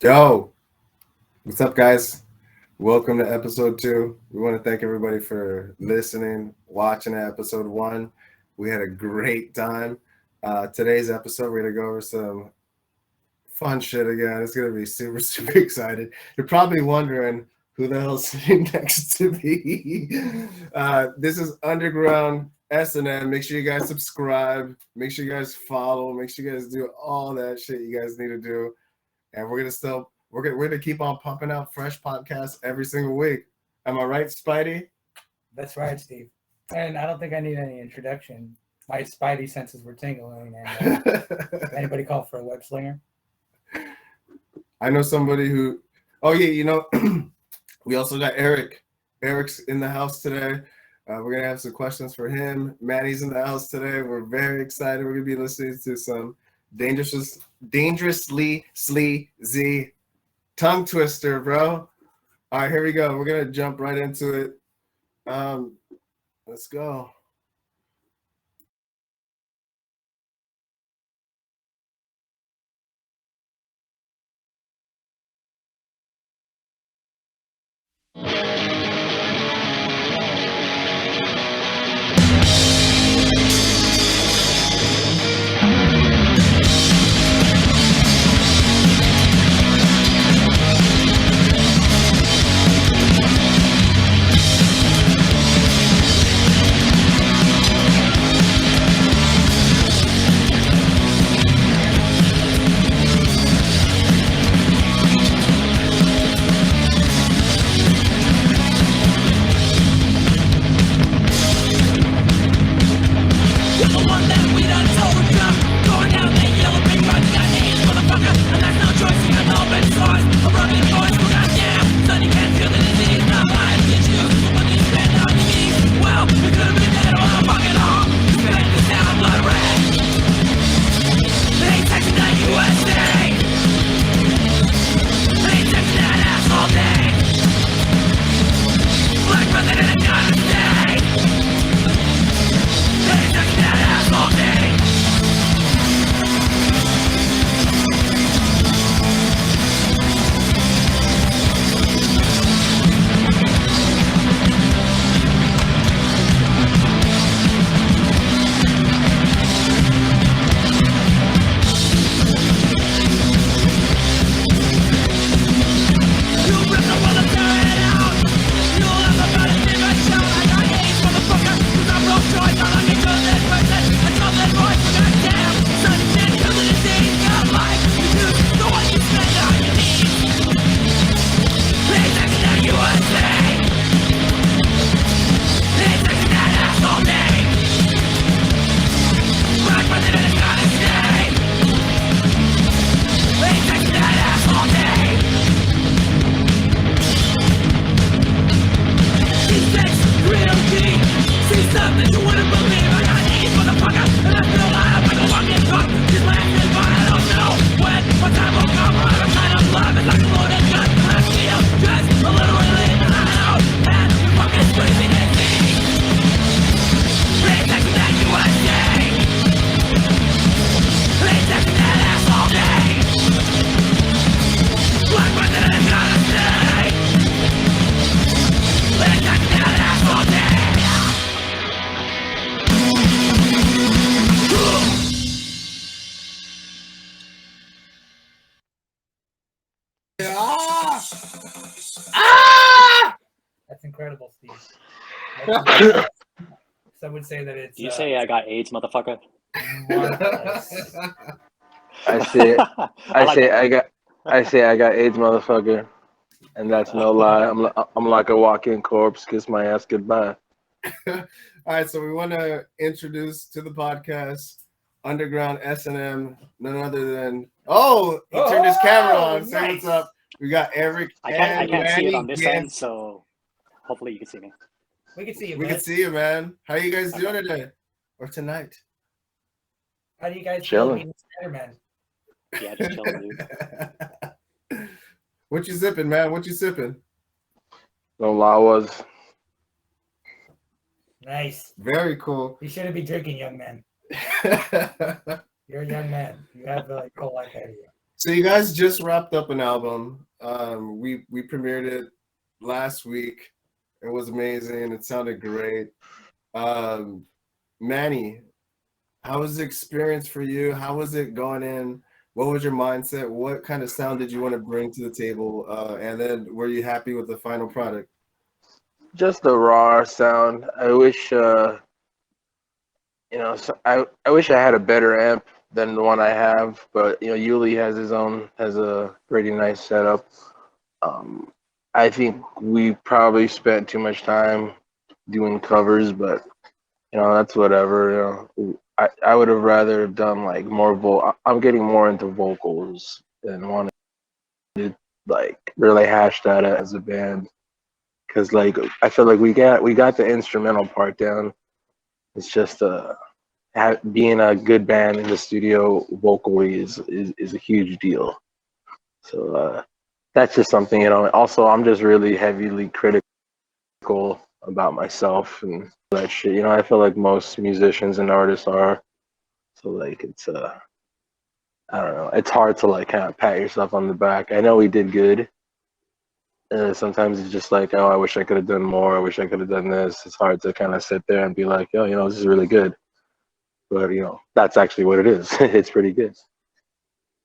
Yo, what's up, guys? Welcome to episode 2. We want to thank everybody for listening, watching episode 1. We had a great time. Today's episode, we're going to go over some fun shit again. It's going to be super, super excited. You're probably wondering who the hell's sitting next to me. This is Underground S&M. Make sure you guys subscribe. Make sure you guys follow. Make sure you guys do all that shit you guys need to do. And we're gonna keep on pumping out fresh podcasts every single week. Am I right, Spidey? That's right, Steve. And I don't think I need any introduction. My spidey senses were tingling. And anybody call for a web slinger? I know somebody who. Oh yeah, we also got Erik. Erik's in the house today. We're gonna have some questions for him. Manny's in the house today. We're very excited. We're gonna be listening to some Dangerously Sleazy tongue twister, bro. All right, here we go. We're gonna jump right into it. Let's go. That's incredible, Steve. Some would say that it's. Do you say I got AIDS, motherfucker? Marvelous. I say like I say I got AIDS, motherfucker, and that's no lie. I'm like a walk-in corpse. Kiss my ass goodbye. All right, so we want to introduce to the podcast Underground S&M, none other than he turned his camera on. Say what's up. We got Erik. I can't see it on this Gimp. end, so hopefully you can see me. We can see you. We man. can see you, man. How you guys doing today or tonight? How do you guys Chilling. feel Spider-Man? Yeah, just chilling, dude. What you sipping, man? What you sipping? No lie was. Nice. Very cool. You shouldn't be drinking, young man. You're a young man. You have the whole life ahead of you. So you guys just wrapped up an album. We premiered it last week. It was amazing. It sounded great. Manny, how was the experience for you? How was it going in? What was your mindset? What kind of sound did you want to bring to the table? And then were you happy with the final product? Just the raw sound. I wish, I wish I had a better amp than the one I have, but Yuli has a pretty nice setup. I think we probably spent too much time doing covers, but that's whatever. I would have rather done like more I'm getting more into vocals than wanted to like really hash that out as a band, because like I feel like we got the instrumental part down. It's just being a good band in the studio vocally is a huge deal. So that's just something. Also, I'm just really heavily critical about myself and that shit. I feel like most musicians and artists are. So like it's I don't know. It's hard to like kind of pat yourself on the back. I know we did good. Sometimes it's just like, oh, I wish I could have done more. I wish I could have done this. It's hard to kind of sit there and be like, oh, this is really good. But that's actually what it is. It's pretty good.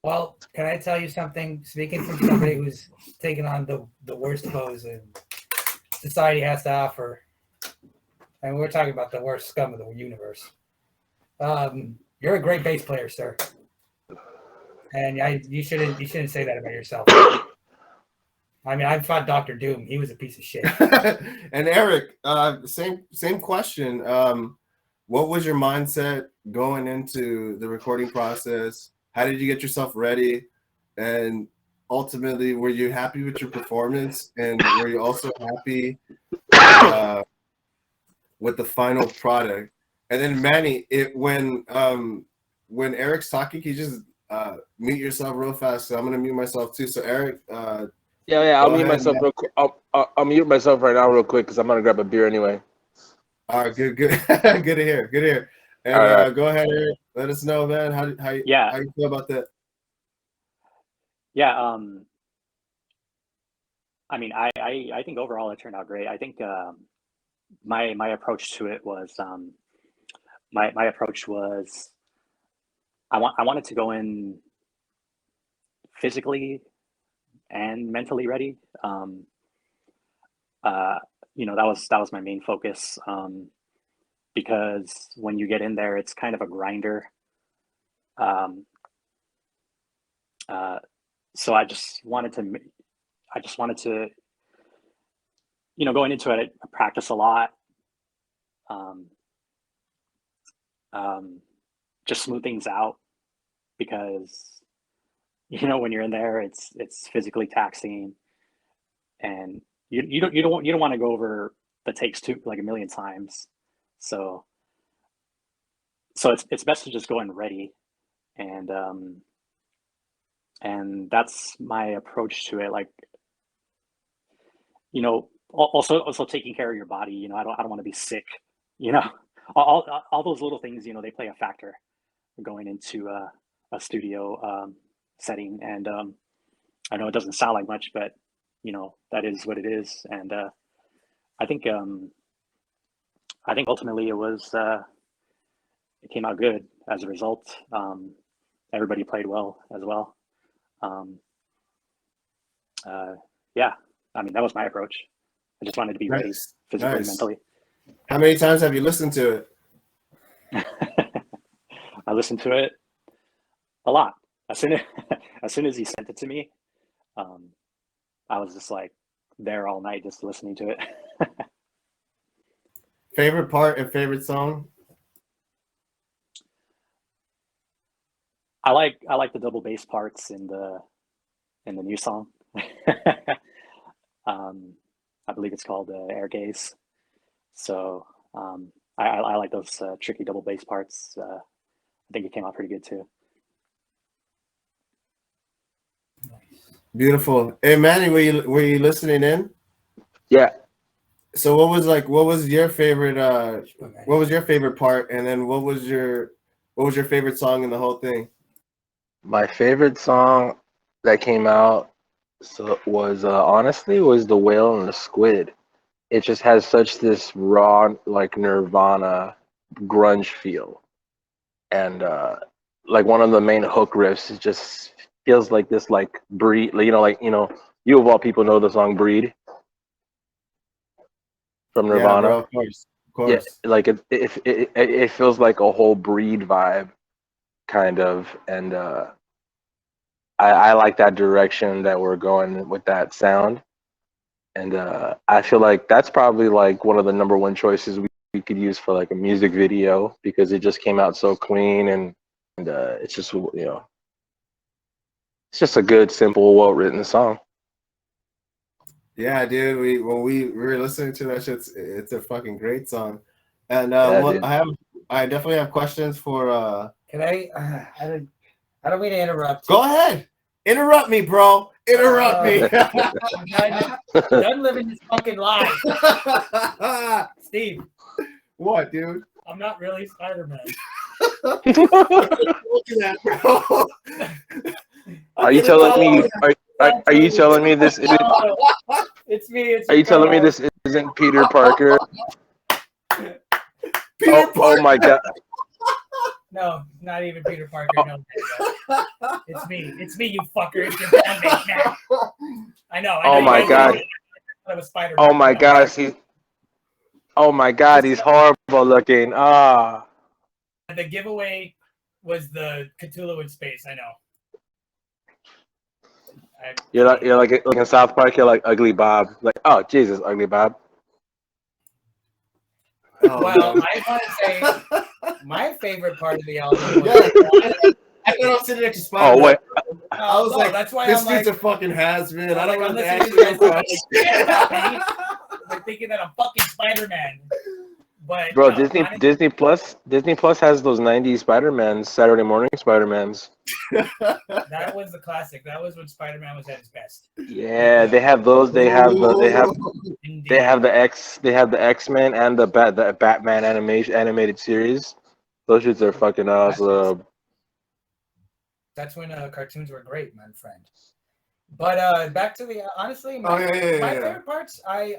Well, can I tell you something? Speaking from somebody who's taken on the worst foes and society has to offer, and we're talking about the worst scum of the universe. You're a great bass player, sir, and you shouldn't say that about yourself. I mean, I fought Dr. Doom. He was a piece of shit. And Erik, same question. What was your mindset going into the recording process? How did you get yourself ready? And ultimately, were you happy with your performance? And were you also happy with the final product? And then Manny, when Erik's talking, can you just mute yourself real fast? So I'm gonna mute myself too. So Erik, yeah, I'll mute myself real quick. I'll mute myself right now real quick because I'm gonna grab a beer anyway. All right, good, good to hear. And right. Go ahead, Erik. Let us know, man. How you feel about that? Yeah, I mean, I think overall it turned out great. I think my approach to it was my approach was I wanted to go in physically and mentally ready. That was my main focus, because when you get in there, it's kind of a grinder. So I just wanted to, going into it, I practice a lot. Just smooth things out, because when you're in there, it's physically taxing, and you don't want to go over the takes too like a million times. So it's best to just go in ready, and that's my approach to it. Like, also taking care of your body. I don't want to be sick. All those little things. They play a factor going into a studio setting, and I know it doesn't sound like much, but that is what it is. And I think ultimately it came out good as a result. Everybody played well as well. Yeah, I mean, that was my approach. I just wanted to be ready physically and mentally. How many times have you listened to it? I listened to it a lot. As soon as he sent it to me, I was just like there all night just listening to it. Favorite part and favorite song? I like the double bass parts in the new song. I believe it's called Air Gaze. So I like those tricky double bass parts. I think it came out pretty good too. Beautiful. Hey Manny, were you listening in? Yeah. So what was your favorite part, and then what was your favorite song in the whole thing? My favorite song, that came out was honestly was The Whale and the Squid. It just has such this raw, like Nirvana grunge feel, and like one of the main hook riffs is just feels like this like breed, you of all people know the song Breed from Yeah, bro, Nirvana. of course, of Yeah, course. like it feels like a whole Breed vibe kind of, and I like that direction that we're going with that sound. And I feel like that's probably like one of the number one choices we could use for like a music video because it just came out so clean, and it's just it's just a good, simple, well written song. Yeah, dude. We were listening to that shit, it's a fucking great song. And Yeah, well, dude. I definitely have questions for. Can I? I don't mean to interrupt. Go ahead, interrupt me, bro. Interrupt me. I'm done living this fucking life. Steve, What, dude? I'm not really Spider-Man. Look at that, bro. Are you telling me? Are you telling me this isn't? It's me. It's Are you telling me this isn't Peter Parker? Peter Parker. Oh my god! No, not even Peter Parker. No, it's me. It's me, you fucker. It's your bandmate now. I know. Oh my god! I was Spider-Man. Oh my gosh! Oh my god! He's horrible looking. Ah. The giveaway was the Cthulhu in space. I know. You're like in South Park. You're like Ugly Bob. Like, oh Jesus, Ugly Bob. Oh, well, man. I want to say my favorite part of the album was. I thought I was sitting next to Spider-Man. Oh wait. I was like, that's why this I'm dude's like, a fucking has-been. I don't I'm know listening the to you guys answer. like thinking that I'm fucking Spider-Man. But Bro, no, Disney Plus has those '90s Spider-Mans, Saturday morning Spider-Mans. that was the classic. That was when Spider-Man was at his best. Yeah, they have those. They have the X-Men and the Batman animated series. Those shits are fucking awesome. That's when cartoons were great, my friend. But back to the honestly, my favorite parts. I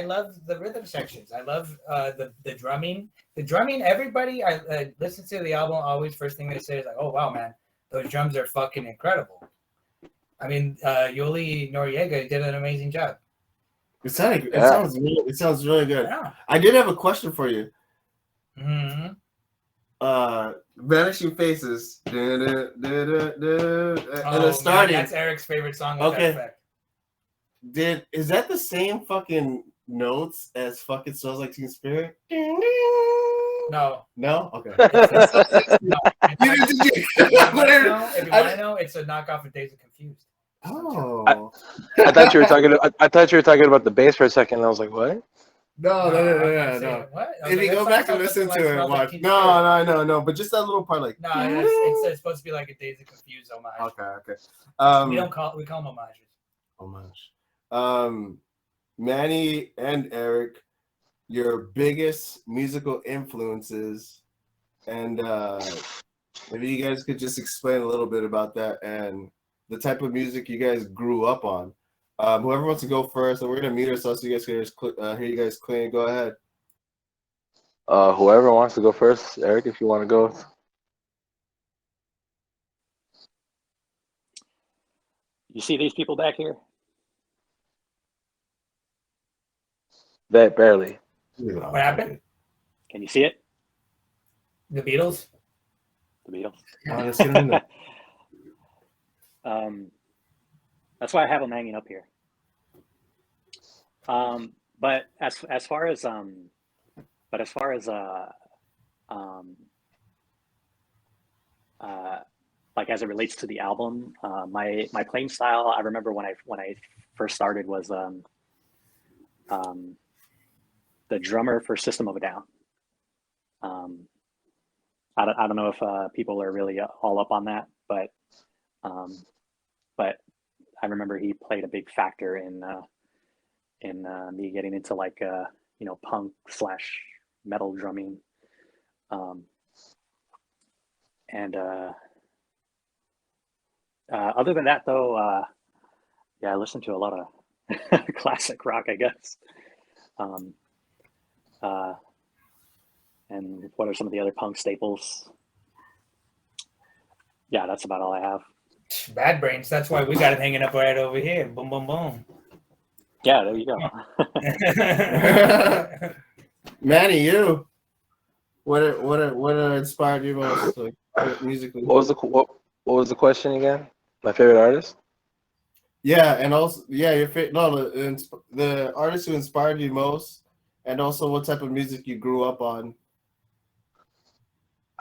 love the rhythm sections. I love the drumming. The drumming. Everybody I listen to the album. Always first thing they say is like, "Oh wow, man, those drums are fucking incredible." I mean, Yuli Noriega did an amazing job. It sounds really good. Yeah. I did have a question for you. Mm-hmm. Vanishing Faces. And it's starting. That's Erik's favorite song. With that effect. Is that the same fucking notes as fucking Smells Like Teen Spirit? No. No? Okay. If you want to know, it's a knockoff of Days of Confused. Oh. I thought you were talking about the bass for a second. And I was like, what? No. What? If you go back and listen to it, watch. No. But just that little part, like. No, it's supposed to be like a Days of Confused homage. Okay. We call them homages. Homage. Manny and Erik, your biggest musical influences, and maybe you guys could just explain a little bit about that and the type of music you guys grew up on. Whoever wants to go first, and we're gonna mute ourselves so you guys can hear you guys clean. Go ahead. Whoever wants to go first, Erik, if you want to go. You see these people back here? That barely. What happened? Can you see it? The Beatles. The Beatles. Let's get in there. That's why I have them hanging up here. But as far as like as it relates to the album, my playing style, I remember when I first started was the drummer for System of a Down. I don't know if people are really all up on that, but I remember he played a big factor in me getting into like punk / metal drumming, and Other than that, though, yeah, I listen to a lot of classic rock, I guess. Um, and what are some of the other punk staples? Yeah, that's about all I have. Bad Brains. That's why we got it hanging up right over here. Boom, boom, boom. Yeah, there you go. Manny, you. What inspired you most, like, musically? What was the question again? My favorite artist? Yeah, and also your the artist who inspired you most, and also what type of music you grew up on.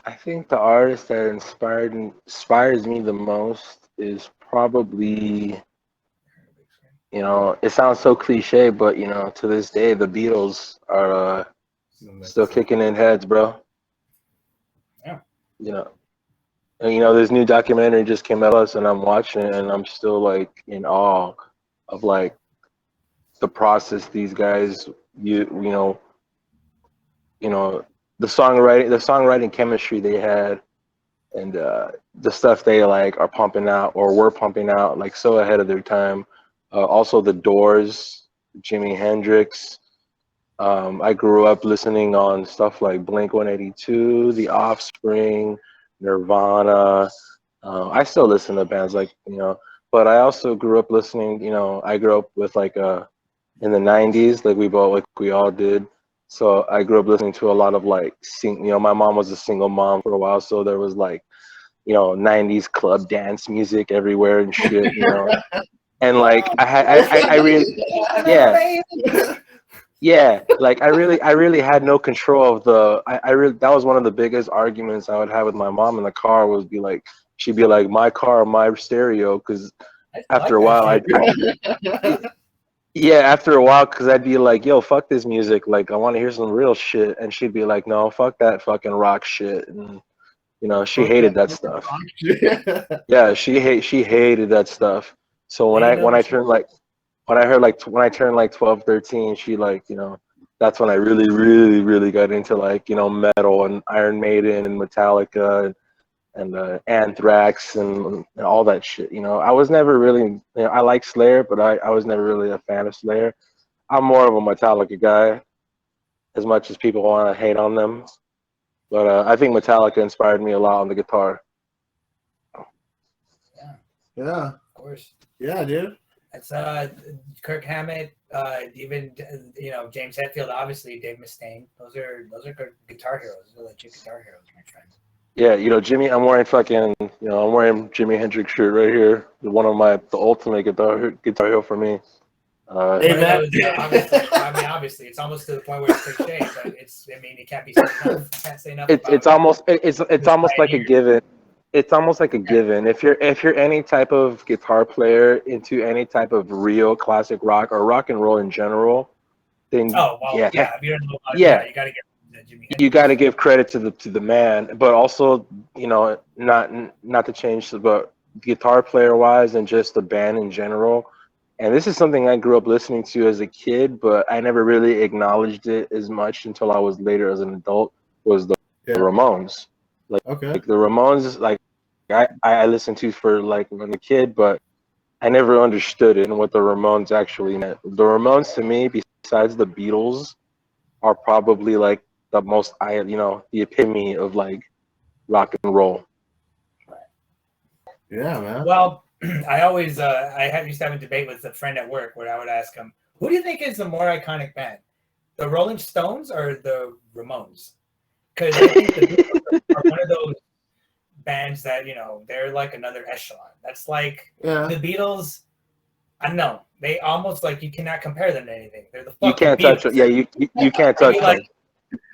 I think the artist that inspires me the most is probably, it sounds so cliche, but to this day the Beatles are still kicking in heads, bro. Yeah. And this new documentary just came out, and I'm watching it, and I'm still like in awe of like the process these guys the songwriting chemistry they had, and the stuff they like are pumping out or were pumping out like so ahead of their time. Also the Doors, Jimi Hendrix. I grew up listening on stuff like Blink-182, The Offspring, Nirvana. I still listen to bands like, but I also grew up listening, I grew up with like in the 90s, like we all did. So I grew up listening to a lot of like my mom was a single mom for a while, so there was like 90s club dance music everywhere and shit, And like I really like I really had no control of I really that was one of the biggest arguments I would have with my mom in the car, was she'd be like, my car, my stereo, because after a while after a while, because I'd be like, yo, fuck this music, like I want to hear some real shit, and she'd be like, no, fuck that fucking rock shit, and she hated that stuff. Yeah, she hated that stuff. So when I turned like when I turned like 12, 13, she like, that's when I really, really, really got into like, metal and Iron Maiden and Metallica and Anthrax and all that shit. I was never really, I like Slayer, but I was never really a fan of Slayer. I'm more of a Metallica guy, as much as people want to hate on them. But I think Metallica inspired me a lot on the guitar. Yeah, Of course. yeah, dude. It's Kirk Hammett, even James Hetfield, obviously Dave Mustaine. Those are good guitar heroes. Those are legit guitar heroes, my friend. Yeah, Jimmy. I'm wearing Jimi Hendrix shirt right here. The ultimate guitar hero for me. Hey, man. Obviously, it's almost to the point where it's cliche, but it can't be said enough. You can't say enough. It's almost like a given. It's almost like a given. If you're any type of guitar player into any type of real classic rock or rock and roll in general, then if you don't know about you got to get Jimmy Hendrix. You got to give credit to the man, but also not to change, but guitar player wise and just the band in general. And this is something I grew up listening to as a kid, but I never really acknowledged it as much until I was later as an adult. Was the Ramones. Like the Ramones, like I listened to for like when I was a kid, but I never understood it and what the Ramones actually meant. The Ramones to me, besides the Beatles, are probably like the most the epitome of like rock and roll. Yeah, man. Well, I always used to have a debate with a friend at work where I would ask him, who do you think is the more iconic band, the Rolling Stones or the Ramones? Because I think the Beatles are one of those bands that they're like another echelon. That's like the Beatles. I don't know. They almost like you cannot compare them to anything. They're the you can't Beatles. touch it. Yeah, you can't touch them. Like,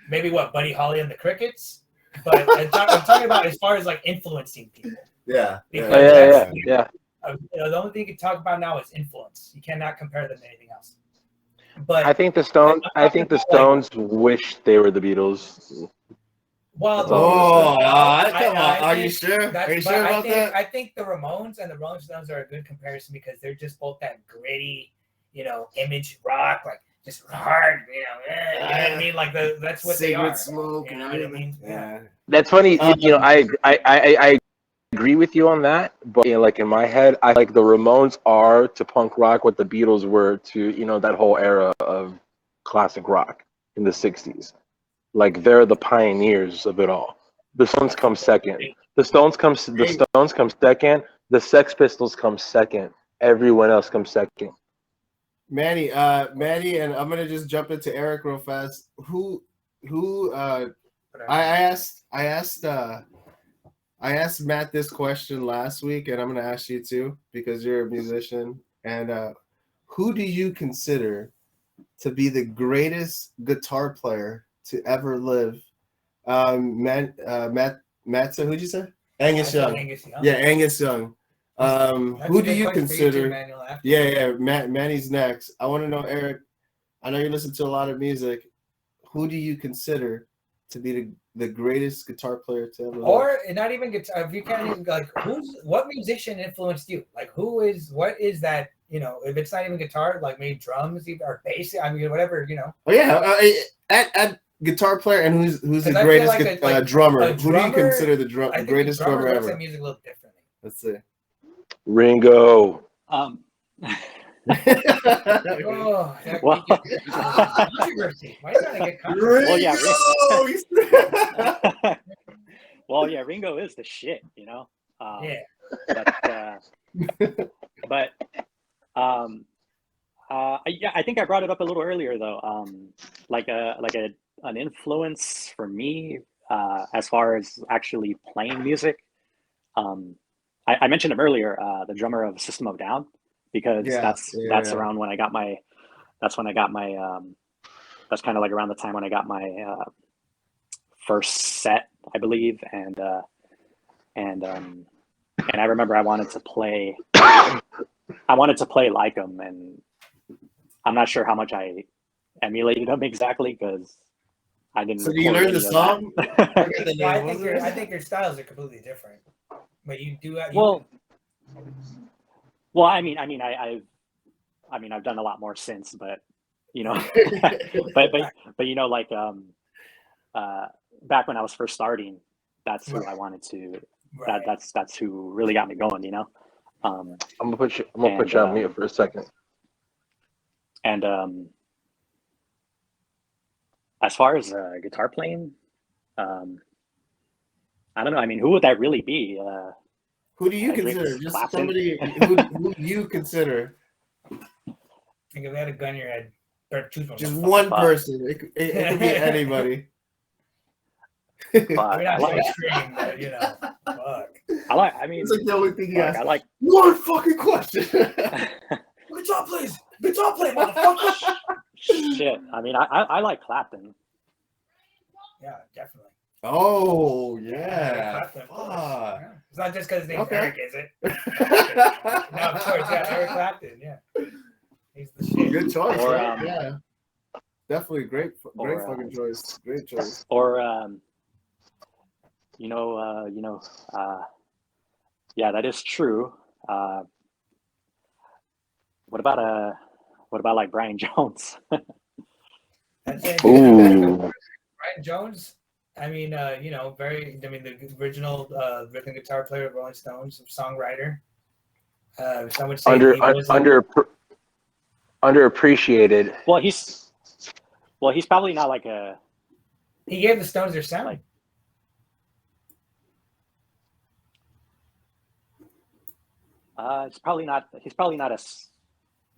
maybe what, Buddy Holly and the Crickets? But I'm talking about as far as like influencing people. Yeah. Because yeah. The only thing you can talk about now is influence. You cannot compare them to anything else. But I think the Stones wish they were the Beatles. Well, are you sure? Are you sure about that? I think the Ramones and the Rolling Stones are a good comparison because they're just both that gritty, image rock, like just hard, you know what I mean? Like that's what they are. Smoke, you know what I mean? Yeah. That's funny. I agree with you on that, but like in my head, I like the Ramones are to punk rock what the Beatles were to that whole era of classic rock in the '60s. Like they're the pioneers of it all. The Stones come second. The Stones come second. The Sex Pistols come second. Everyone else comes second. Manny, and I'm gonna just jump into Erik real fast. Who I asked Matt this question last week, and I'm gonna ask you too because you're a musician. And who do you consider to be the greatest guitar player to ever live? Matt, who'd you say? Angus Young. Yeah, Angus Young. Who do you consider? Manny's next. I want to know, Erik. I know you listen to a lot of music. Who do you consider to be the greatest guitar player to ever live? Or not even guitar. If you can't even like, what musician influenced you? Like, what is that? If it's not even guitar, like maybe drums or bass. I mean, whatever. Oh yeah, at guitar player, and who's the greatest drummer? Who do you consider the greatest drummer ever? Looks at music a little differently. Let's see. Ringo. Oh, Well, controversy. Why not get well, yeah, Ringo! well, yeah, Ringo is the shit, Yeah. But yeah, I think I brought it up a little earlier though. An influence for me, as far as actually playing music. I mentioned him earlier, the drummer of System of a Down, because that's around when I got my. That's when I got my. That's kind of like around the time when I got my first set, I believe, and I remember I wanted to play. I wanted to play like him, and I'm not sure how much I emulated him exactly because I didn't. So do you learn the song? I think your styles are completely different. But you do have well, I mean, I've done a lot more since, but but like back when I was first starting, that's who I wanted to. Right. That's who really got me going. I'm gonna put you on mute for a second. And as far as guitar playing, I don't know. I mean, who would that really be? Who do you consider? Just Clapton? Somebody who you consider. Think if you had a gun in your head, or choose one. Just one person. It could be anybody. I mean, I'm not extreme, but fuck. I mean, it's like the only thing you ask. I like one fucking question. Guitar play, motherfucker. Shit. I mean, I like Clapton. Yeah, definitely. Oh yeah. Yeah. It's not just because his name's Erik, is it? No, of course, yeah, Erik Clapton, yeah. He's the shit. Good choice. Yeah. Definitely great fucking choice. Great choice. Or yeah, that is true. What about like Brian Jones? Ooh. Brian Jones. I mean, the original rhythm guitar player of Rolling Stones, songwriter. Some would say underappreciated. Well, he's probably not like a. He gave the Stones their sound. Like, he's probably not as.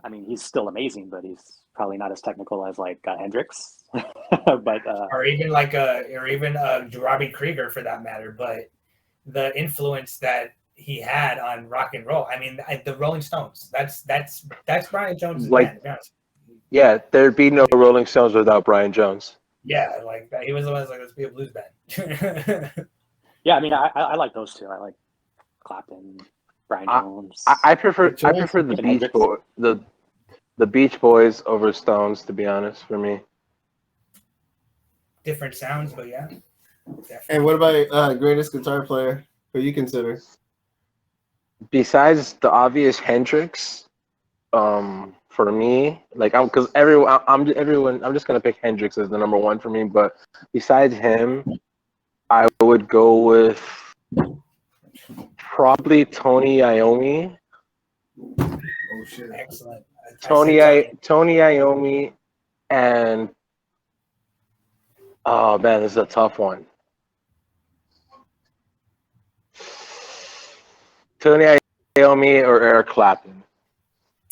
I mean, he's still amazing, but he's probably not as technical as like Hendrix. But or even Robbie Krieger for that matter. But the influence that he had on rock and roll. I mean, the Rolling Stones. That's Brian Jones' band. Yeah, there'd be no Rolling Stones without Brian Jones. Yeah, like he was the one that's like, let's be a blues band. Yeah, I mean, I like those two. I like Clapton, Brian Jones. I prefer the Beach Boys, the Beach Boys over Stones, to be honest, for me. Different sounds, but yeah. Definitely. And what about greatest guitar player who you consider? Besides the obvious Hendrix, for me, like I'm just gonna pick Hendrix as the number one for me. But besides him, I would go with Probably Tony Iommi. Oh shit. Excellent. Tony Iommi, and oh man, this is a tough one. Tony Iommi or Eric Clapton.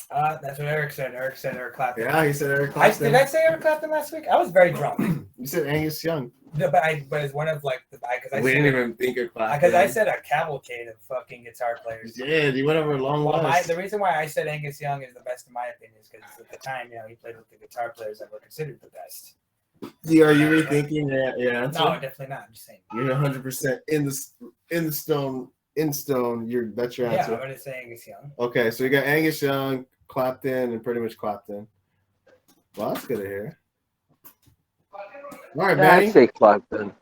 That's what Erik said. Erik said Eric Clapton. Yeah, he said Eric Did Clapton. I say Eric Clapton last week? I was very drunk. You said Angus Young. No, but it's one of like because I We said didn't even think of Clapton. because I said a cavalcade of fucking guitar players. Yeah, you went over a long list. The reason why I said Angus Young is the best in my opinion is because at the time, he played with the guitar players that were considered the best. Yeah, are you rethinking your answer? No, definitely not. I'm just saying. You're 100% in stone. That's your answer. Yeah, I'm gonna say Angus Young. Okay, so you got Angus Young, Clapton, and pretty much Clapton. Well, that's good to hear. All right, Manny. I'd say Clapton.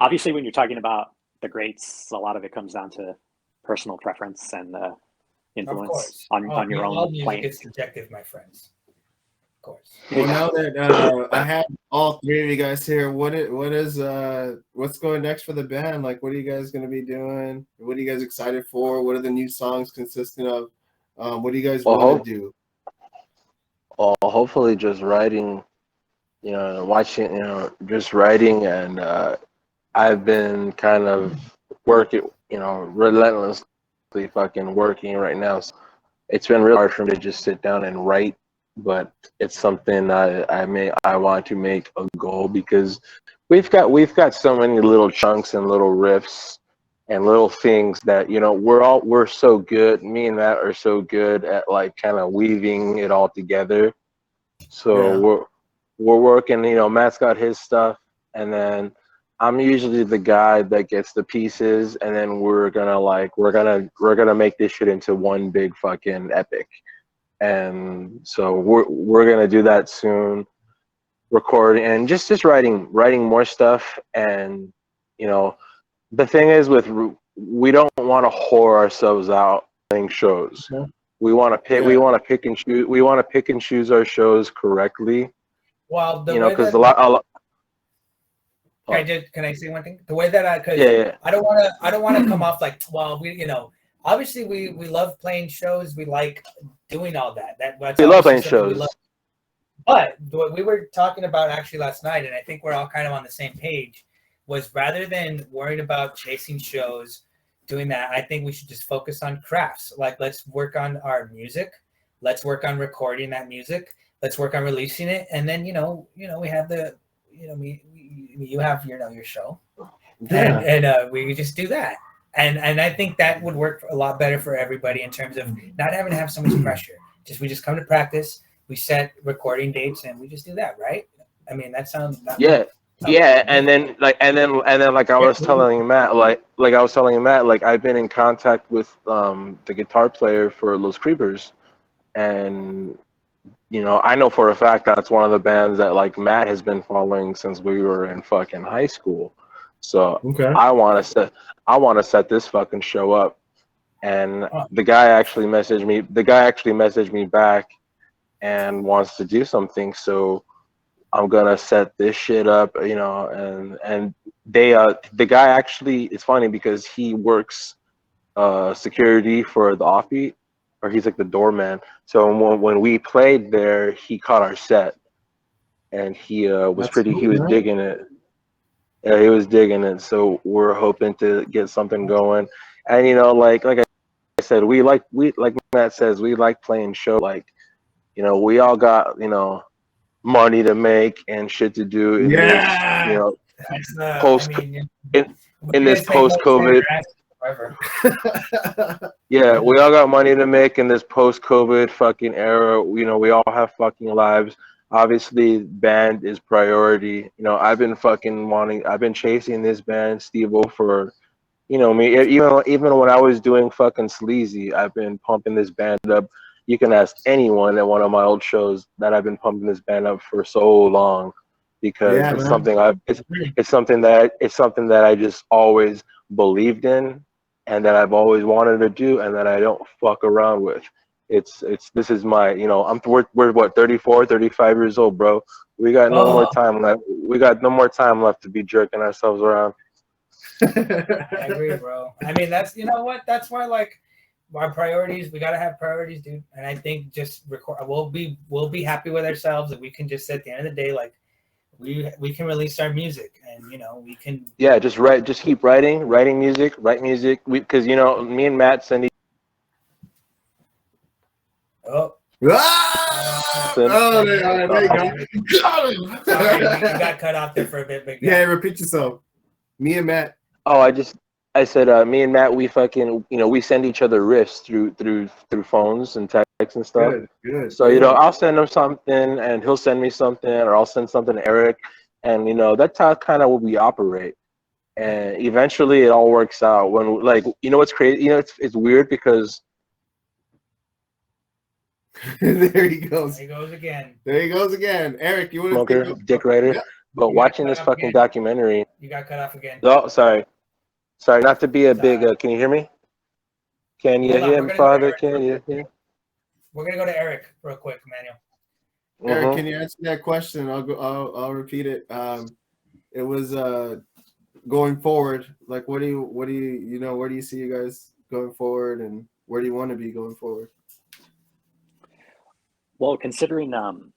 Obviously, when you're talking about the greats, a lot of it comes down to personal preference and influence on your own playing. It's subjective, my friends. Of course. Well, now that I have all three of you guys here, what's going next for the band? Like, what are you guys going to be doing? What are you guys excited for? What are the new songs consisting of? What do you guys want to do? Hopefully just writing, watching, just writing. And I've been kind of working, relentlessly fucking working right now. So it's been really hard for me to just sit down and write, but it's something I want to make a goal because we've got so many little chunks and little riffs and little things that we're so good. Me and Matt are so good at like kind of weaving it all together. So we're working. Matt's got his stuff, and then I'm usually the guy that gets the pieces, and then we're gonna make this shit into one big fucking epic. And so we're gonna do that soon. Recording and just writing more stuff, and the thing is we don't want to whore ourselves out playing shows. Yeah. We want to pick and choose our shows correctly. Well, because can I say one thing? The way that I don't want to come off like, well, obviously we love playing shows. We like doing all that. We love playing shows. But what we were talking about actually last night, and I think we're all kind of on the same page, was rather than worrying about chasing shows, doing that, I think we should just focus on crafts. Like, let's work on our music. Let's work on recording that music. Let's work on releasing it. And then, we have you have your show. Yeah. And we just do that. And I think that would work a lot better for everybody in terms of not having to have so much pressure. We just come to practice. We set recording dates and we just do that, right? I mean, that sounds and then like I was telling Matt, like I've been in contact with the guitar player for Los Creepers, and I know for a fact that's one of the bands that like Matt has been following since we were in fucking high school. So I want to set this fucking show up, and the guy actually messaged me back and wants to do something. So I'm gonna set this shit up, and they the guy actually, it's funny because he works security for the Offbeat, or he's like the doorman. So when we played there, he caught our set, and he was digging it. Yeah, he was digging it. So we're hoping to get something going, and like I said, we like Matt says, we like playing shows. Like, we all got money to make and shit to do in this post-COVID. Yeah, we all got money to make in this post-COVID fucking era. We all have fucking lives. Obviously, band is priority. I've been chasing this band, Steve-O, for me. Even when I was doing fucking Sleazy, I've been pumping this band up. You can ask anyone at one of my old shows that I've been pumping this band up for so long, because it's something that I just always believed in, and that I've always wanted to do, and that I don't fuck around with. This is my, we're what, 34, 35 years old, bro. We got no more time left. We got no more time left to be jerking ourselves around. I agree, bro. I mean, that's you know what? That's why like our priorities. We gotta have priorities, dude. And I think just record. We'll be happy with ourselves if we can just at the end of the day, like we can release our music, and you know we can. Yeah, just keep writing music, write music. Because you know, me and Matt send. Oh. Oh, there you go. Sorry, you got cut off there for a bit, big guy. Yeah, repeat yourself. Me and Matt. Oh, I said me and Matt, we fucking, you know, we send each other riffs through phones and texts and stuff. Good. So you know, I'll send him something and he'll send me something, or I'll send something to Erik, and you know, that's how kind of we operate. And eventually, it all works out. When like, you know, what's crazy? You know, it's weird because. There he goes. There he goes again. There he goes again. Erik, you want Smoker, dick writer. Yeah. But watching this fucking documentary. You got cut off again. Oh, sorry, not to be a big. Can you hear me? Can you hear me, Father? Can you hear? We're gonna go to Erik real quick, Manuel. Erik, can you answer that question? I'll repeat it. It was going forward. Like, what do you where do you see you guys going forward, and where do you want to be going forward? Well, considering the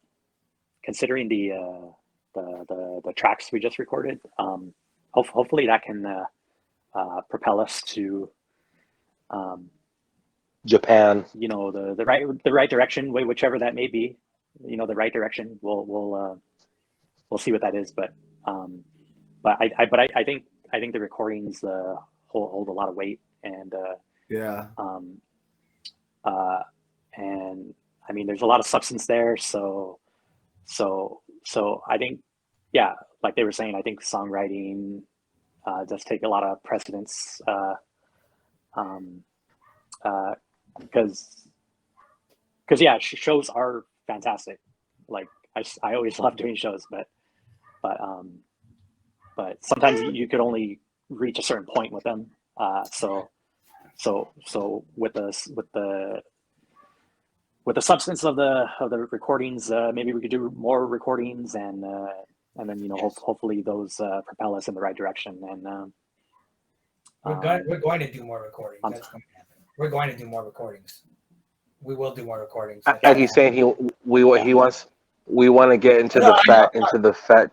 tracks we just recorded, hopefully that can propel us to Japan. You know, the right direction, whichever that may be. You know, the right direction. We'll see what that is, but I think the recordings hold a lot of weight, and and I mean, there's a lot of substance there, so I think, yeah, like they were saying, I think songwriting does take a lot of precedence, because yeah, shows are fantastic. Like I always love doing shows, but sometimes you could only reach a certain point with them. So with the substance of the recordings, maybe we could do more recordings, and then, you know, hopefully those propel us in the right direction. And we're going to do more recordings. That's going to happen. We're going to do more recordings. We will do more recordings. Like he's saying, we want to get into the fact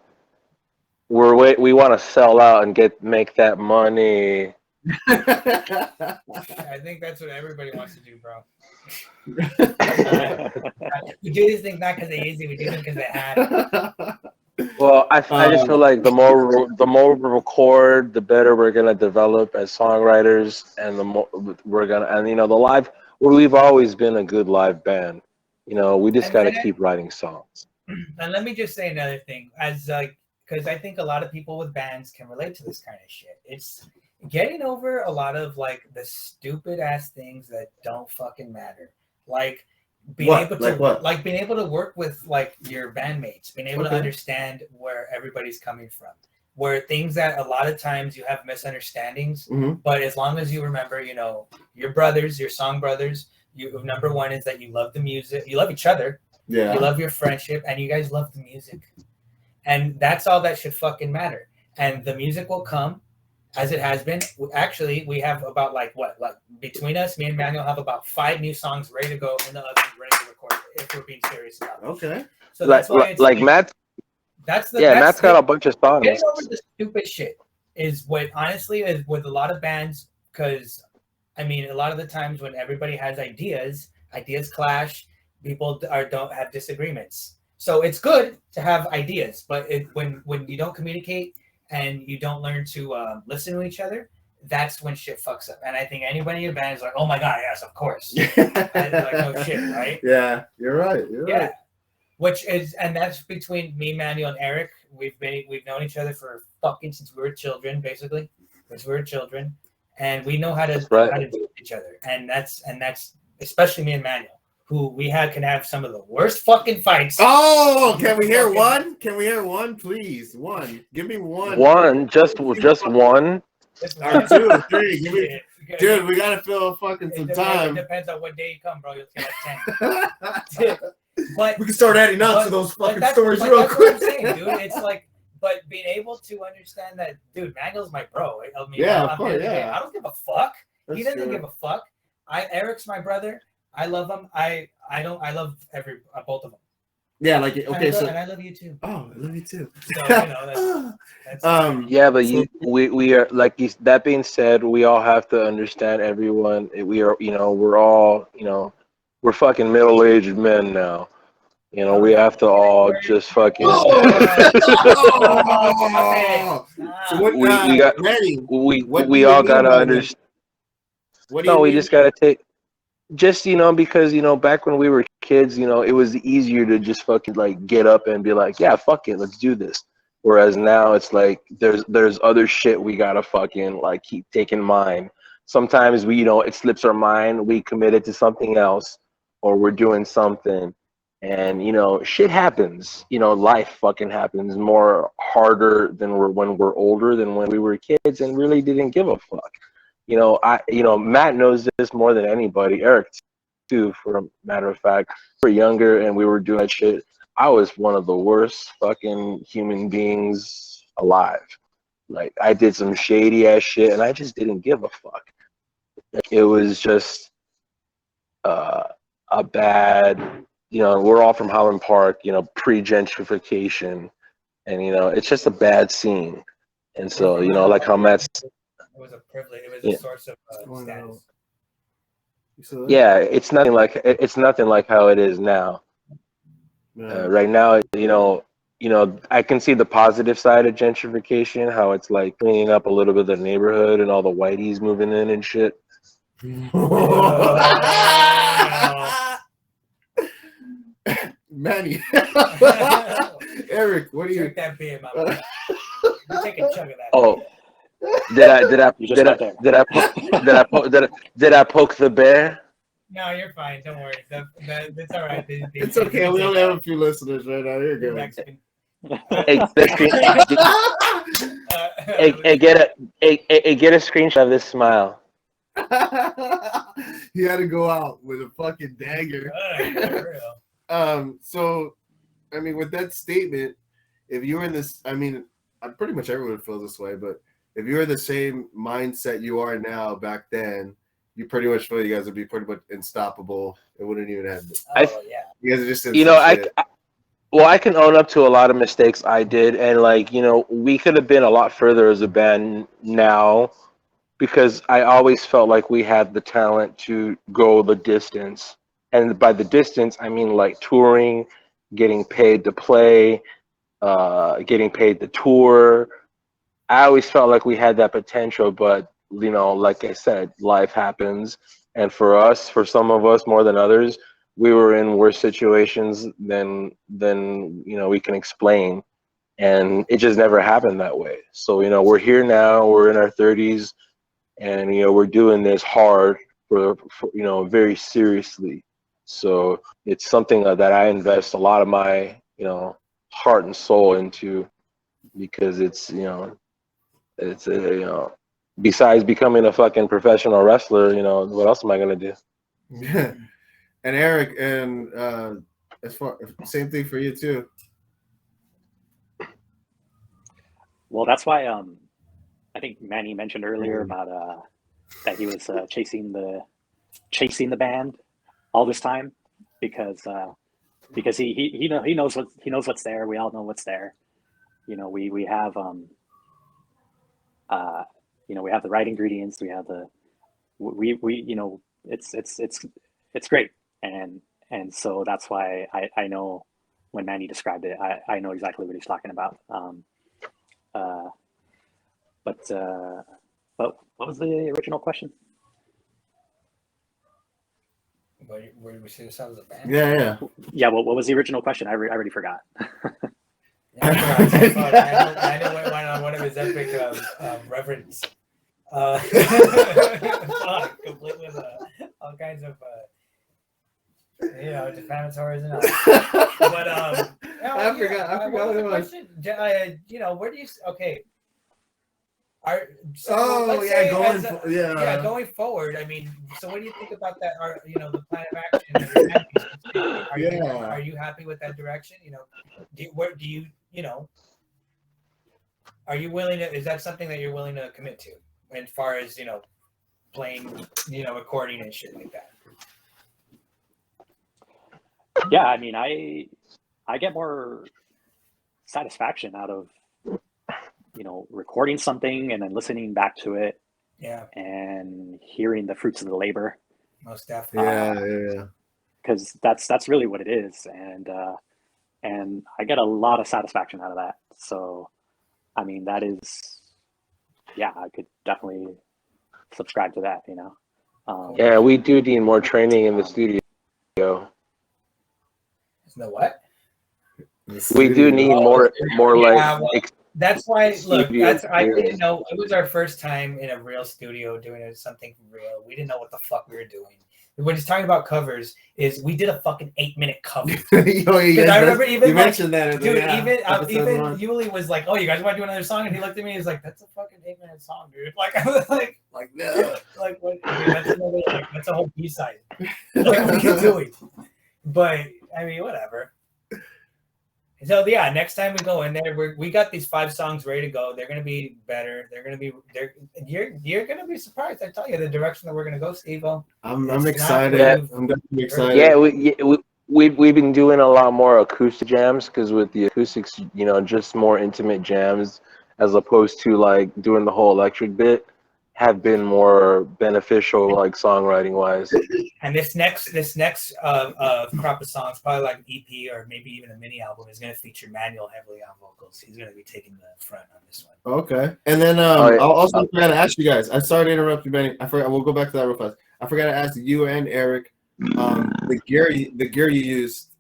we want to sell out and make that money. I think that's what everybody wants to do, bro. We do these things not because they're easy. We do them because they had. Well, I just feel like the more we record, the better we're gonna develop as songwriters, and the more we're gonna, and you know, the live. We've always been a good live band. You know, we just gotta keep writing songs. And let me just say another thing, because I think a lot of people with bands can relate to this kind of shit. It's getting over a lot of like the stupid ass things that don't fucking matter, like being able to work with like your bandmates, being able to understand where everybody's coming from, where things that a lot of times you have misunderstandings, but as long as you remember, you know, your brothers, your song brothers, number one is that you love the music, you love each other, you love your friendship, and you guys love the music, and that's all that should fucking matter. And the music will come as it has been. Actually, we have about between us, me and Manuel have about 5 new songs ready to go in the oven, ready to record, if we're being serious about it. Okay. So that's why it's like Matt. Matt's got a bunch of songs. Getting over the stupid shit is what honestly is with a lot of bands, because I mean, a lot of the times when everybody has ideas clash, people don't have disagreements. So it's good to have ideas, but when you don't communicate and you don't learn to listen to each other, that's when shit fucks up. And I think anybody in a band is like, oh my God, yes, of course. And like, no shit, right? Yeah, you're right. Right. And that's between me, Manuel, and Erik. We've known each other for fucking since we were children, basically. And we know how to deal with each other. And that's especially me and Manuel, who can have some of the worst fucking fights. Oh, can we hear one? Can we hear one, please? One. Give me one. One, just one. All right, 2 or 3. Give me, dude, we gotta fill fucking some time. It depends on what day you come, bro. You'll get like 10. But we can start adding up to those fucking stories real quick. That's what I'm saying, dude. It's like, but being able to understand that, dude, Manuel's my bro. I mean, Yeah, I'm of course, here today. yeah. I don't give a fuck. That's He doesn't true. give a fuck. Erik's my brother. I love him. I love both of them. Yeah, like okay, so and I love you too. oh, I love you too. So that's Yeah, but So- we are like that being said, we all have to understand everyone. We are, we're all, we're fucking middle-aged men now. We have to all just fucking. Oh! So what? we got Manny, we what do we you all mean gotta by that? understand. What do you No, we mean? just gotta take. Just because back when we were kids, it was easier to just fucking like get up and be like, yeah, fuck it, let's do this. Whereas now it's like there's other shit we gotta fucking like keep taking mind. Sometimes we it slips our mind, we committed to something else, or we're doing something, and shit happens. Life fucking happens more harder than when we're older than when we were kids and really didn't give a fuck. Matt knows this more than anybody. Erik too, for a matter of fact. We were younger and we were doing that shit. I was one of the worst fucking human beings alive. Like I did some shady ass shit and I just didn't give a fuck. It was just a bad, we're all from Highland Park, pre-gentrification, and it's just a bad scene. And so, like how Matt's. It was a privilege. It was a source of status. Yeah, it's nothing like how it is now. Right now, I can see the positive side of gentrification, how it's like cleaning up a little bit of the neighborhood and all the whiteys moving in and shit. Manny. Erik, what do you? Drink that beer, my man. You take a chug of that. Oh, did I poke the bear? No, you're fine. Don't worry. That's all right. It's okay. We only have a few listeners right now. You're good. Mexican. Hey, get a screenshot of this smile. He had to go out with a fucking dagger. So, I mean, with that statement, if you were in this, I mean, pretty much everyone feels this way, but if you were the same mindset you are now back then, you pretty much feel you guys would be pretty much unstoppable. It wouldn't even have. Yeah. You guys are just. I can own up to a lot of mistakes I did, and we could have been a lot further as a band now, because I always felt like we had the talent to go the distance. And by the distance, I mean like touring, getting paid to play, getting paid to tour. I always felt like we had that potential, but like I said, life happens. And for some of us more than others, we were in worse situations than we can explain. And it just never happened that way. So, we're here now, we're in our 30s, and, we're doing this hard for very seriously. So it's something that I invest a lot of my, heart and soul into, because it's, besides becoming a fucking professional wrestler, what else am I going to do? Yeah. And Erik, and same thing for you too. Well, that's why I think Manny mentioned earlier about that he was chasing the band all this time, because he knows what's there. We all know what's there. We have we have the right ingredients. We have it's great, and so that's why I know when Manny described it, I know exactly what he's talking about. But what was the original question? Where do we see ourselves as a band? Yeah. What was the original question? I already forgot. I know went on one of his epic reference. Complete with all kinds of defamatories and all. But I forgot what it was. Question, where do you? Okay. Going forward. I mean, so what do you think about that? The plan of action. Are you happy with that direction? Do you Are you willing to? Is that something that you're willing to commit to, as far as playing, recording and shit like that? Yeah, I mean, I get more satisfaction out of recording something and then listening back to it Yeah, and hearing the fruits of the labor. most definitely. Yeah. Because that's really what it is, and I get a lot of satisfaction out of that. So, I mean, that is, yeah, I could definitely subscribe to that. Yeah, we do need more training in the studio. The what? We do need more like. well, that's why. Look, studio I didn't experience. know. It was our first time in a real studio doing something real. We didn't know what the fuck we were doing. When he's talking about covers, is we did a fucking 8-minute cover. I remember even you mentioned that, dude. yeah, even one. Yuli was like, "Oh, you guys want to do another song?" And he looked at me. He's like, "That's a fucking 8-minute song, dude." Like I was like no, like what? Dude, that's another that's a whole B side. Like what are you doing? But I mean, whatever. So yeah, next time we go in there, we got these 5 songs ready to go. They're gonna be better. You're gonna be surprised. I tell you the direction that we're gonna go, Steve. I'm excited. Yeah. I'm definitely excited. Yeah, we've been doing a lot more acoustic jams because with the acoustics, just more intimate jams as opposed to like doing the whole electric bit have been more beneficial, like songwriting wise. And this next crop of songs, probably like an EP or maybe even a mini album, is going to feature Manuel heavily on vocals. He's going to be taking the front on this one. Okay, and then I'll also forgot to ask you guys. I'm sorry to interrupt you, Benny. I forgot. We'll go back to that real fast. I forgot to ask you and Erik the gear you used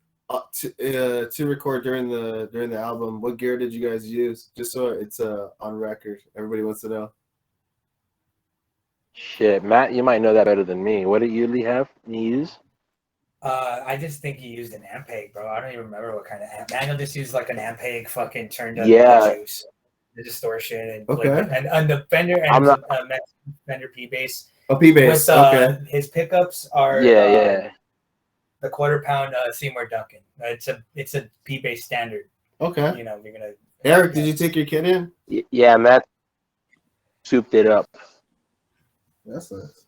to record during the album. What gear did you guys use? Just so it's on record. Everybody wants to know. Shit, Matt, you might know that better than me. What did you use? I just think he used an Ampeg, bro. I don't even remember what kind of amp. Manuel just used like an Ampeg, fucking turned up the juice, the distortion, and and the Fender and Fender P bass. Oh, P bass. Okay. His pickups are the 1/4 pound Seymour Duncan. It's a P bass standard. Okay. You're gonna. Erik, did you take your kit in? Yeah, Matt souped it up. That's nice.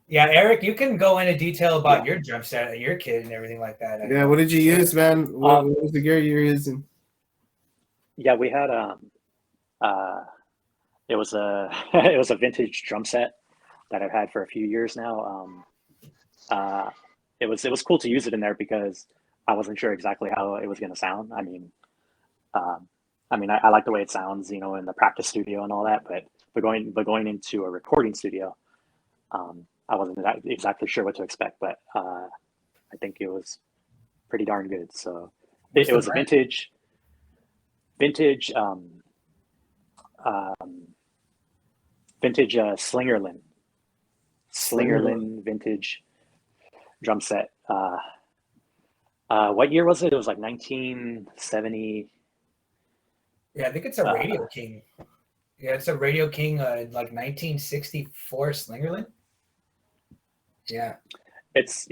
Yeah, Erik, you can go into detail about your drum set, your kit, and everything like that. Yeah, what did you use, man? What was the gear you were using? Yeah, we had it was a vintage drum set that I've had for a few years now. It was cool to use it in there because I wasn't sure exactly how it was going to sound. I mean, I like the way it sounds, in the practice studio and all that, but going into a recording studio, I wasn't exactly sure what to expect, but I think it was pretty darn good. So it was a vintage Slingerland vintage drum set. What year was it? It was like 1970. Yeah, I think it's a Radio King. Yeah, it's a Radio King, like 1964 Slingerland. Yeah. It's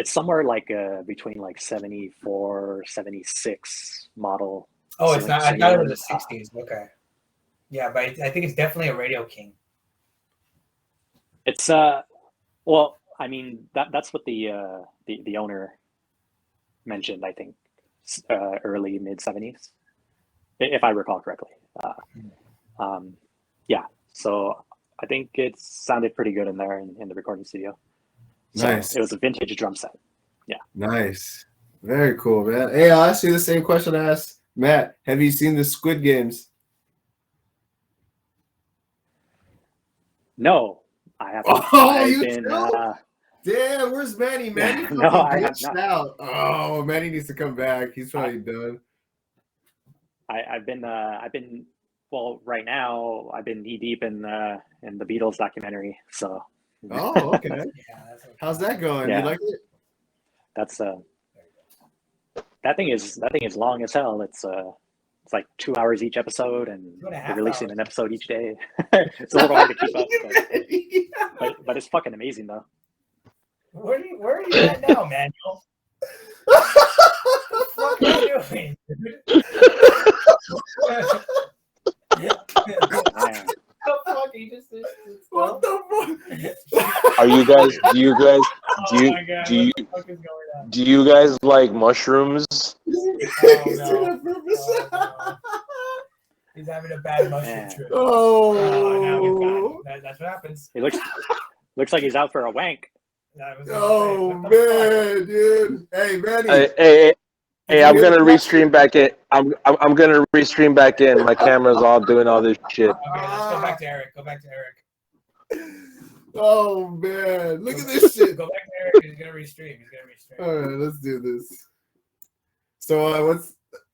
somewhere like between like 74, 76 model. Oh, it's not. I thought it was the 60s. Okay. Yeah, but I think it's definitely a Radio King. It's well, I mean that's what the owner mentioned. I think early mid 70s, if I recall correctly. Yeah. So I think it sounded pretty good in there in the recording studio. So nice. It was a vintage drum set. Yeah. Nice. Very cool, man. Hey, I'll ask you the same question I asked Matt. Have you seen the Squid Games? No, I haven't. Oh, damn, where's Manny? Manny I have not. Out. Oh, Manny needs to come back. He's probably done. I've been well, right now I've been knee deep in the Beatles documentary. So. Oh, okay. How's that going? Yeah. You like it? That's that thing is long as hell. It's like 2 hours each episode, and they're releasing an episode each day. It's a little hard to keep up, but it's fucking amazing though. Where are you at now, Manuel? What are you doing? you guys? Do you guys? Do you? my God, Do you? what the fuck is going on? Do you guys like mushrooms? Oh, no. Oh, no. He's having a bad mushroom Man. trip. Now he's Oh, gone. That's what happens. It looks like he's out for a wank. That was oh what the fuck? man, dude. Hey, Manny. Hey, I'm gonna restream back in. I'm gonna restream back in. My camera's all doing all this shit. Okay, let's go back to Erik. Go back to Erik. Oh man, look at this shit. Go back to Erik. He's gonna restream. All right, let's do this. So,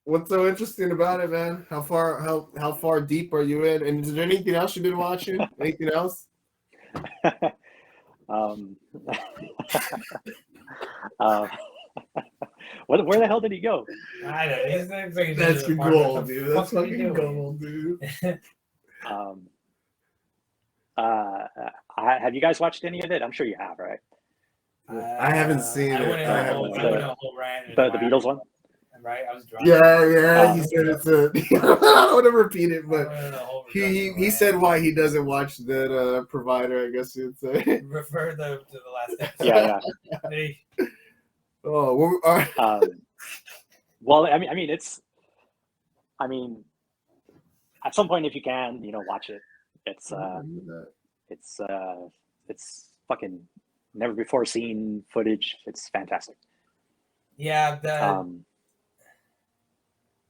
what's so interesting about it, man? How far deep are you in? And is there anything else you've been watching? Anything else? Where the hell did he go? I know. That's good gold, dude. That's fucking gold, dude. Have you guys watched any of it? I'm sure you have, right? I haven't seen it. I went in I a haven't whole rant. The Beatles one? Right? I was drunk. Yeah. He said it's a. I don't want to repeat it, I but went in a whole he drunk said why he doesn't watch that provider. I guess you'd say. rant. Refer to the last episode. Yeah. Hey, Oh, well, all right. Well, I mean, at some point, if you can, watch it. It's fucking never before seen footage. It's fantastic. Yeah.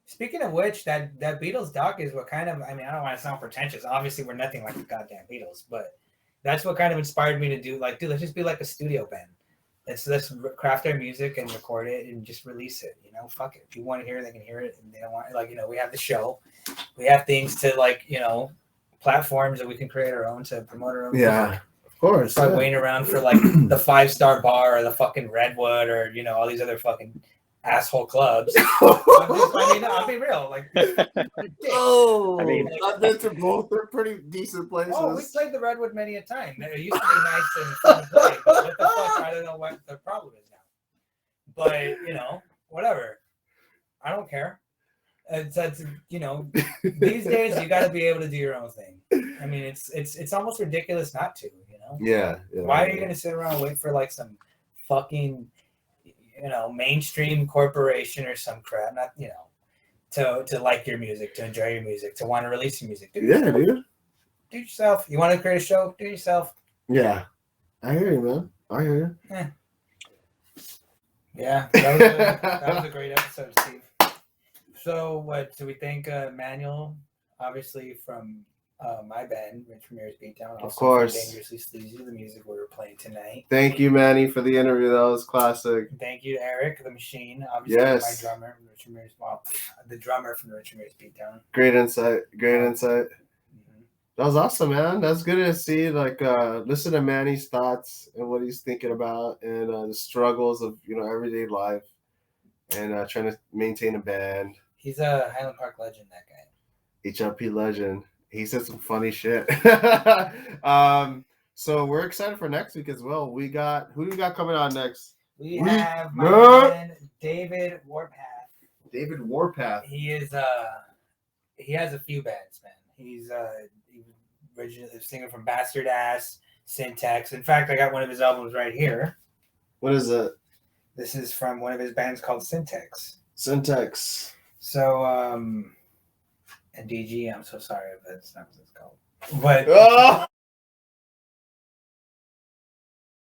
Speaking of which, that Beatles doc is what kind of. I mean, I don't want to sound pretentious. Obviously, we're nothing like the goddamn Beatles, but that's what kind of inspired me to do. Like, dude, let's just be like a studio band. Let's craft our music and record it and just release it. Fuck it. If you want to hear it, they can hear it. And they don't want we have the show. We have things to platforms that we can create our own to promote our own Yeah, music. of course. Start waiting around for like the 5-star bar or the fucking Redwood or all these other fucking asshole clubs. I'll be real. Like, Oh, I mean, I've been to both. They're pretty decent places. oh, we played the Redwood many a time. It used to be nice and fun to play, but what the fuck? I don't know what the problem is now. But whatever. I don't care. It's these days you got to be able to do your own thing. I mean, it's almost ridiculous not to. Yeah. Why are you gonna sit around and wait for like some fucking mainstream corporation or some crap? Not to like your music, to enjoy your music, to want to release your music. Dude. Do it yourself. You want to create a show? Do it yourself. Yeah. I hear you, man. I hear you. Yeah, that was a great episode, Steve. So what do we think? Manuel, obviously from my band, Richard Ramirez Beatdown. Of course. Dangerously Sleazy, the music we were playing tonight. Thank you, Manny, for the interview. That was classic. Thank you to Erik The Machine, obviously Yes. my drummer, Richard Ramirez. Well, the drummer from the Richard Ramirez Beatdown. Great insight. Mm-hmm. That was awesome, man. That's good to see. Like, listen to Manny's thoughts and what he's thinking about, and the struggles of everyday life, and trying to maintain a band. He's a Highland Park legend, that guy. HLP legend. He said some funny shit. So we're excited for next week as well. Who do we got coming on next? We have my friend David Warpath. David Warpath. He is he has a few bands, man. He's originally a singer from Bastard Ass, Syntax. In fact, I got one of his albums right here. What is it? This is from one of his bands called Syntax. Syntax. So and DG, I'm so sorry if that's not what it's called. But Oh!